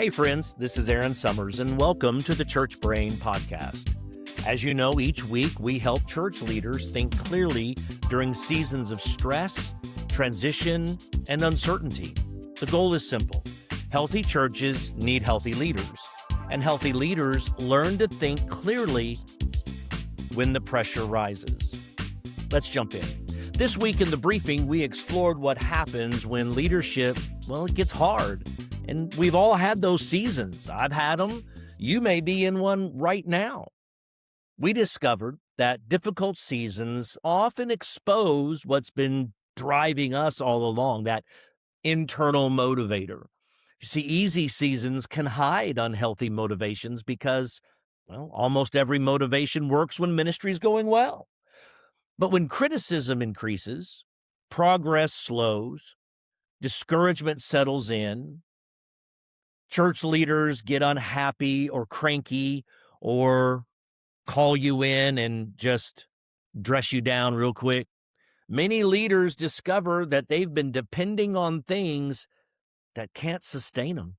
Hey friends, this is Aaron Summers, and welcome to the Church Brain Podcast. As you know, each week we help church leaders think clearly during seasons of stress, transition, and uncertainty. The goal is simple. Healthy churches need healthy leaders, and healthy leaders learn to think clearly when the pressure rises. Let's jump in. This week in the briefing, we explored what happens when leadership, it gets hard. And we've all had those seasons. I've had them. You may be in one right now. We discovered that difficult seasons often expose what's been driving us all along, that internal motivator. You see, easy seasons can hide unhealthy motivations because, almost every motivation works when ministry is going well. But when criticism increases, progress slows, discouragement settles in, church leaders get unhappy or cranky or call you in and just dress you down real quick, many leaders discover that they've been depending on things that can't sustain them.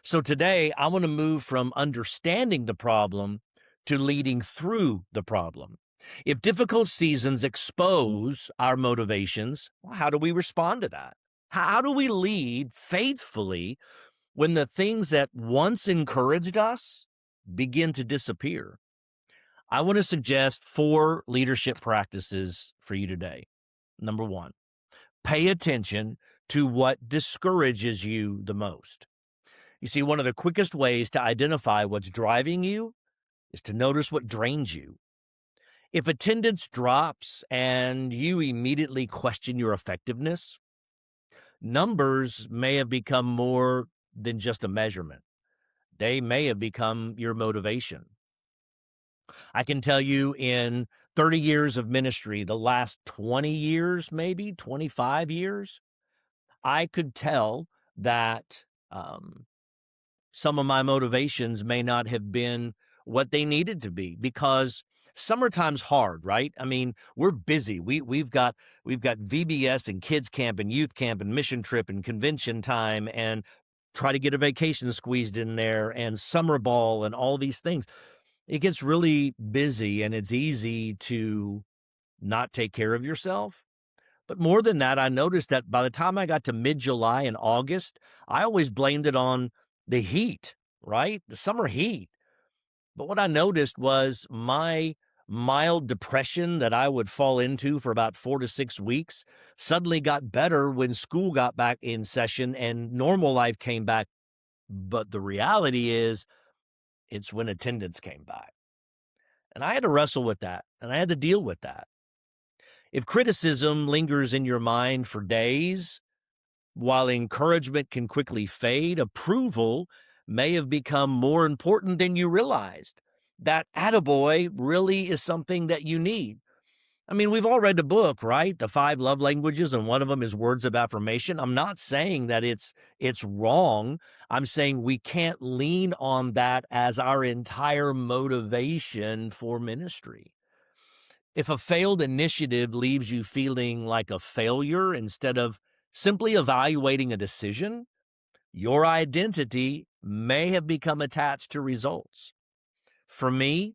So today, I want to move from understanding the problem to leading through the problem. If difficult seasons expose our motivations, how do we respond to that? How do we lead faithfully when the things that once encouraged us begin to disappear? I want to suggest 4 leadership practices for you today. Number 1, pay attention to what discourages you the most. You see, one of the quickest ways to identify what's driving you is to notice what drains you. If attendance drops and you immediately question your effectiveness, numbers may have become more than just a measurement. They may have become your motivation. I can tell you in 30 years of ministry, the last 20 years, maybe 25 years, I could tell that some of my motivations may not have been what they needed to be because summertime's hard, right? I mean, we're busy. We've got VBS and kids camp and youth camp and mission trip and convention time and try to get a vacation squeezed in there and summer ball and all these things. It gets really busy and it's easy to not take care of yourself. But more than that, I noticed that by the time I got to mid-July and August, I always blamed it on the heat, right? The summer heat. But what I noticed was my mild depression that I would fall into for about 4 to 6 weeks suddenly got better when school got back in session and normal life came back. But the reality is, it's when attendance came back. And I had to wrestle with that, and I had to deal with that. If criticism lingers in your mind for days, while encouragement can quickly fade, approval may have become more important than you realized. That attaboy really is something that you need. I mean, we've all read the book, right? The 5 love languages, and one of them is words of affirmation. I'm not saying that it's wrong. I'm saying we can't lean on that as our entire motivation for ministry. If a failed initiative leaves you feeling like a failure instead of simply evaluating a decision, your identity may have become attached to results. For me,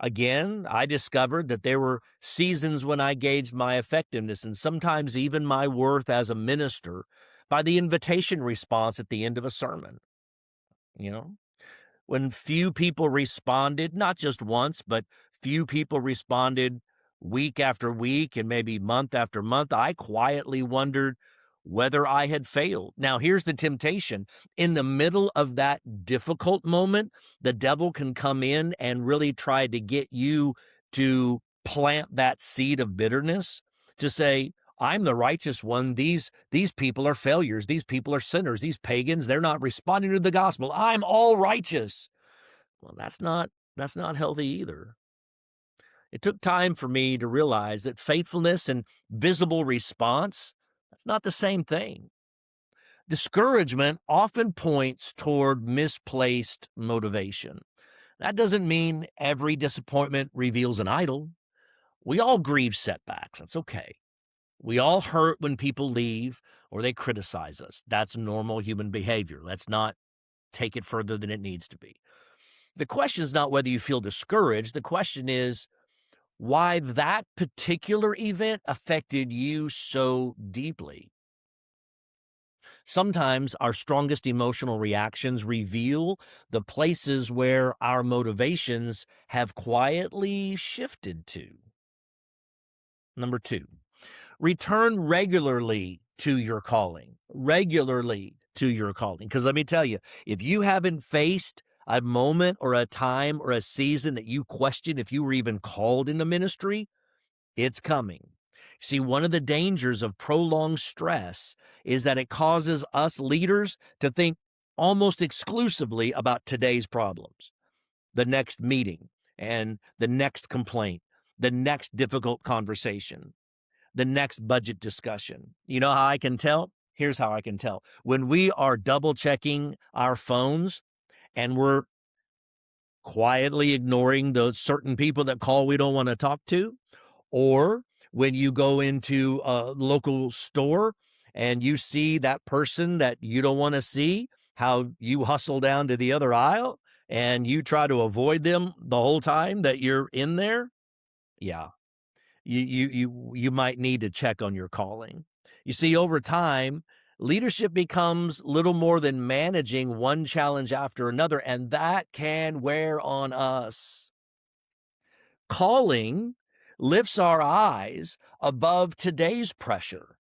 again, I discovered that there were seasons when I gauged my effectiveness and sometimes even my worth as a minister by the invitation response at the end of a sermon. When few people responded, not just once, but few people responded week after week and maybe month after month, I quietly wondered whether I had failed. Now, here's the temptation. In the middle of that difficult moment, the devil can come in and really try to get you to plant that seed of bitterness, to say, I'm the righteous one. These people are failures. These people are sinners. These pagans, they're not responding to the gospel. I'm all righteous. Well, that's not healthy either. It took time for me to realize that faithfulness and visible response, that's not the same thing. Discouragement often points toward misplaced motivation. That doesn't mean every disappointment reveals an idol. We all grieve setbacks. That's okay. We all hurt when people leave or they criticize us. That's normal human behavior. Let's not take it further than it needs to be. The question is not whether you feel discouraged. The question is why that particular event affected you so deeply. Sometimes our strongest emotional reactions reveal the places where our motivations have quietly shifted to. Number 2, return regularly to your calling. Regularly to your calling. Because let me tell you, if you haven't faced a moment or a time or a season that you question if you were even called into ministry, it's coming. See, one of the dangers of prolonged stress is that it causes us leaders to think almost exclusively about today's problems, the next meeting and the next complaint, the next difficult conversation, the next budget discussion. You know how I can tell? Here's how I can tell. When we are double checking our phones and we're quietly ignoring those certain people that call we don't want to talk to, or when you go into a local store and you see that person that you don't want to see, how you hustle down to the other aisle and you try to avoid them the whole time that you're in there. Yeah, you might need to check on your calling. You see, over time, leadership becomes little more than managing one challenge after another, and that can wear on us. Calling lifts our eyes above today's pressure.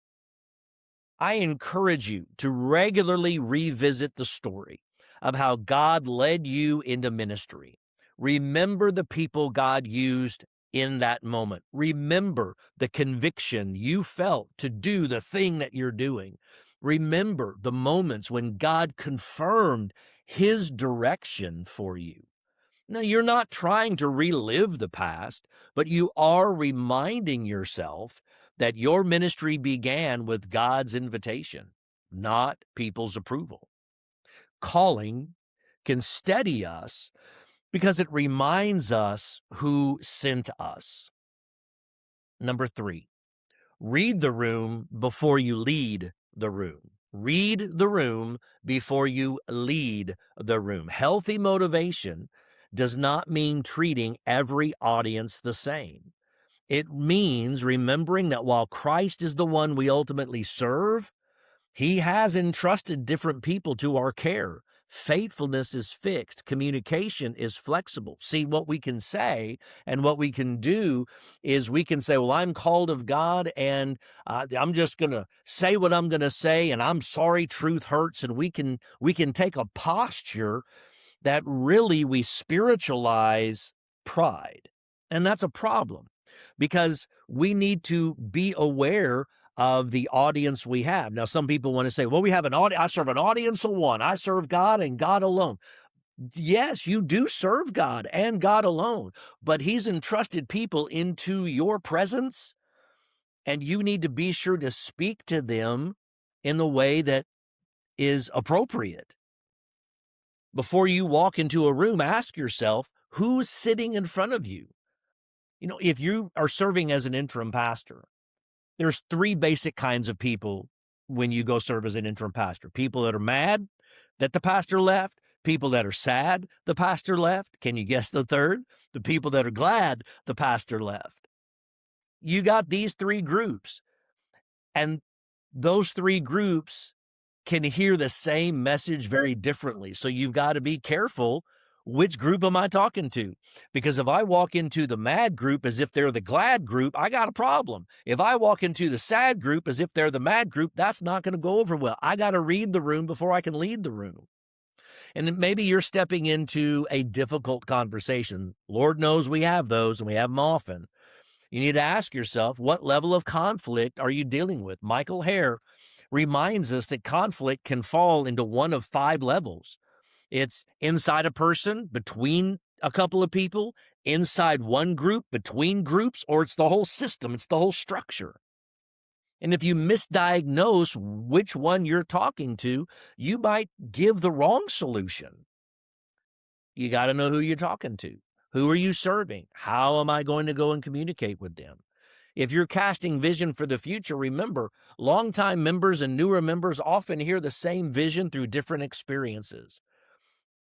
I encourage you to regularly revisit the story of how God led you into ministry. Remember the people God used in that moment. Remember the conviction you felt to do the thing that you're doing. Remember the moments when God confirmed his direction for you. Now, you're not trying to relive the past, but you are reminding yourself that your ministry began with God's invitation, not people's approval. Calling can steady us because it reminds us who sent us. Number 3, read the room before you lead the room. Read the room before you lead the room. Healthy motivation does not mean treating every audience the same. It means remembering that while Christ is the one we ultimately serve, he has entrusted different people to our care. Faithfulness is fixed. Communication is flexible. See, what we can say and what we can do is we can say, well, I'm called of God and I'm just going to say what I'm going to say, and I'm sorry, truth hurts. And we can take a posture that really we spiritualize pride. And that's a problem because we need to be aware of the audience we have. Now, some people want to say, well, we have an audience. I serve an audience of one. I serve God and God alone. Yes, you do serve God and God alone, but he's entrusted people into your presence, and you need to be sure to speak to them in the way that is appropriate. Before you walk into a room, ask yourself, who's sitting in front of you? You know, if you are serving as an interim pastor, there's 3 basic kinds of people when you go serve as an interim pastor. People that are mad that the pastor left, people that are sad the pastor left. Can you guess the third? The people that are glad the pastor left. You got these 3 groups, and those 3 groups can hear the same message very differently. So you've got to be careful. Which group am I talking to? Because if I walk into the mad group as if they're the glad group, I got a problem. If I walk into the sad group as if they're the mad group, that's not going to go over well. I got to read the room before I can lead the room. And maybe you're stepping into a difficult conversation. Lord knows we have those, and we have them often. You need to ask yourself, what level of conflict are you dealing with? Michael Hare reminds us that conflict can fall into one of 5 levels. It's inside a person, between a couple of people, inside one group, between groups, or it's the whole system, it's the whole structure. And if you misdiagnose which one you're talking to, you might give the wrong solution. You got to know who you're talking to. Who are you serving? How am I going to go and communicate with them? If you're casting vision for the future, remember, longtime members and newer members often hear the same vision through different experiences.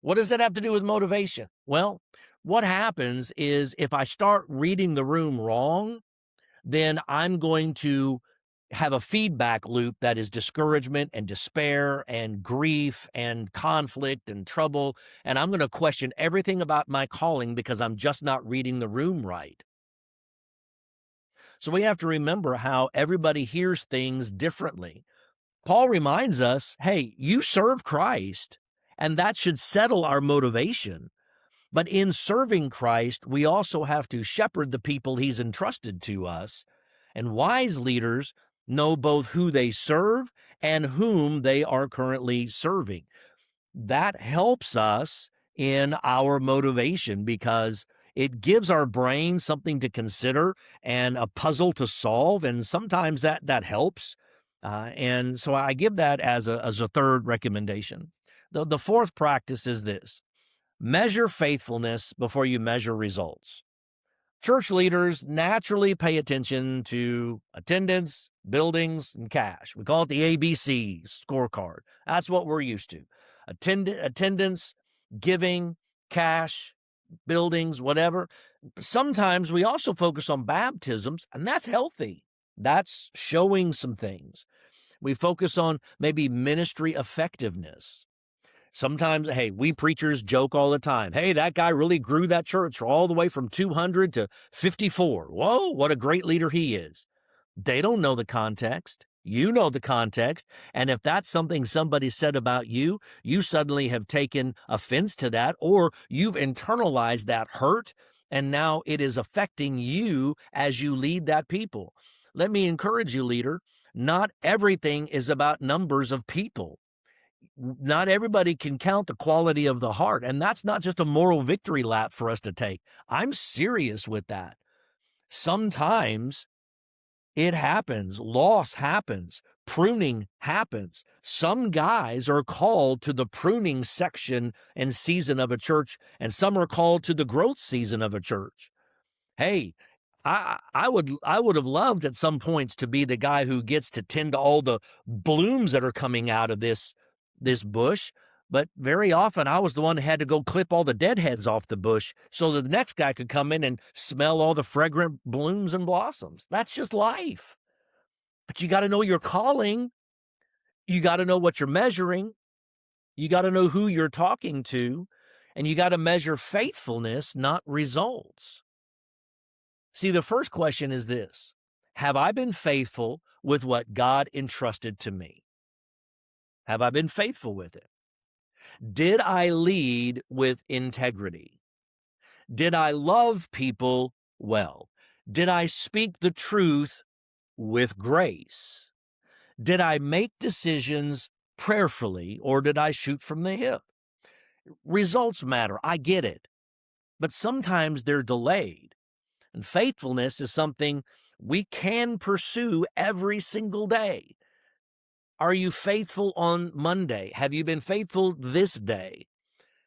What does that have to do with motivation? Well, what happens is if I start reading the room wrong, then I'm going to have a feedback loop that is discouragement and despair and grief and conflict and trouble. And I'm going to question everything about my calling because I'm just not reading the room right. So we have to remember how everybody hears things differently. Paul reminds us, hey, you serve Christ, and that should settle our motivation. But in serving Christ, we also have to shepherd the people he's entrusted to us. And wise leaders know both who they serve and whom they are currently serving. That helps us in our motivation because it gives our brain something to consider and a puzzle to solve, and sometimes that helps. And so I give that as a third recommendation. The fourth practice is this: measure faithfulness before you measure results. Church leaders naturally pay attention to attendance, buildings, and cash. We call it the ABC scorecard. That's what we're used to. Attendance, giving, cash, buildings, whatever. Sometimes we also focus on baptisms, and that's healthy. That's showing some things. We focus on maybe ministry effectiveness. Sometimes, hey, we preachers joke all the time. Hey, that guy really grew that church all the way from 200 to 54. Whoa, what a great leader he is. They don't know the context. You know the context. And if that's something somebody said about you, you suddenly have taken offense to that, or you've internalized that hurt, and now it is affecting you as you lead that people. Let me encourage you, leader. Not everything is about numbers of people. Not everybody can count the quality of the heart, and that's not just a moral victory lap for us to take. I'm serious with that. Sometimes it happens. Loss happens. Pruning happens. Some guys are called to the pruning section and season of a church, and some are called to the growth season of a church. Hey, I would have loved at some points to be the guy who gets to tend to all the blooms that are coming out of this bush, but very often I was the one that had to go clip all the dead heads off the bush so that the next guy could come in and smell all the fragrant blooms and blossoms. That's just life. But you got to know your calling. You got to know what you're measuring. You got to know who you're talking to, and you got to measure faithfulness, not results. See, the first question is this: have I been faithful with what God entrusted to me? Have I been faithful with it? Did I lead with integrity? Did I love people well? Did I speak the truth with grace? Did I make decisions prayerfully, or did I shoot from the hip? Results matter. I get it. But sometimes they're delayed. And faithfulness is something we can pursue every single day. Are you faithful on Monday? Have you been faithful this day?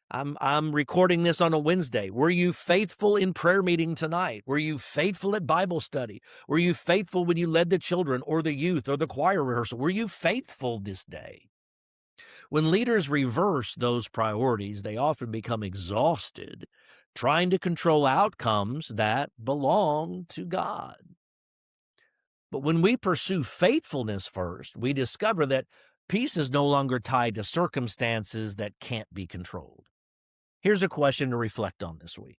I'm recording this on a Wednesday. Were you faithful in prayer meeting tonight? Were you faithful at Bible study? Were you faithful when you led the children or the youth or the choir rehearsal? Were you faithful this day? When leaders reverse those priorities, they often become exhausted trying to control outcomes that belong to God. But when we pursue faithfulness first, we discover that peace is no longer tied to circumstances that can't be controlled. Here's a question to reflect on this week.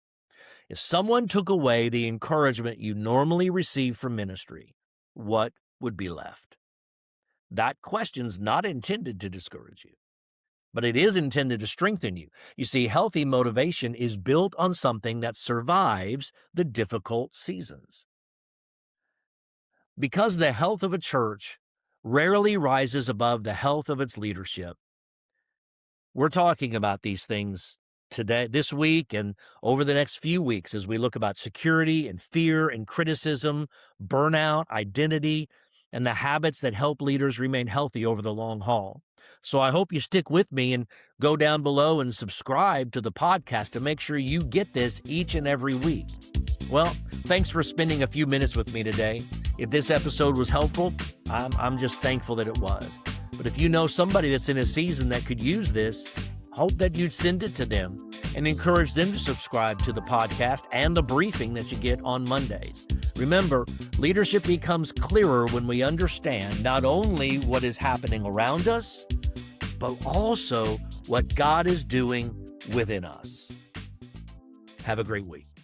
If someone took away the encouragement you normally receive from ministry, what would be left? That question's not intended to discourage you, but it is intended to strengthen you. You see, healthy motivation is built on something that survives the difficult seasons. Because the health of a church rarely rises above the health of its leadership, we're talking about these things today, this week, and over the next few weeks as we look about security and fear and criticism, burnout, identity, and the habits that help leaders remain healthy over the long haul. So I hope you stick with me and go down below and subscribe to the podcast to make sure you get this each and every week. Well, thanks for spending a few minutes with me today. If this episode was helpful, I'm just thankful that it was. But if you know somebody that's in a season that could use this, hope that you'd send it to them and encourage them to subscribe to the podcast and the briefing that you get on Mondays. Remember, leadership becomes clearer when we understand not only what is happening around us, but also what God is doing within us. Have a great week.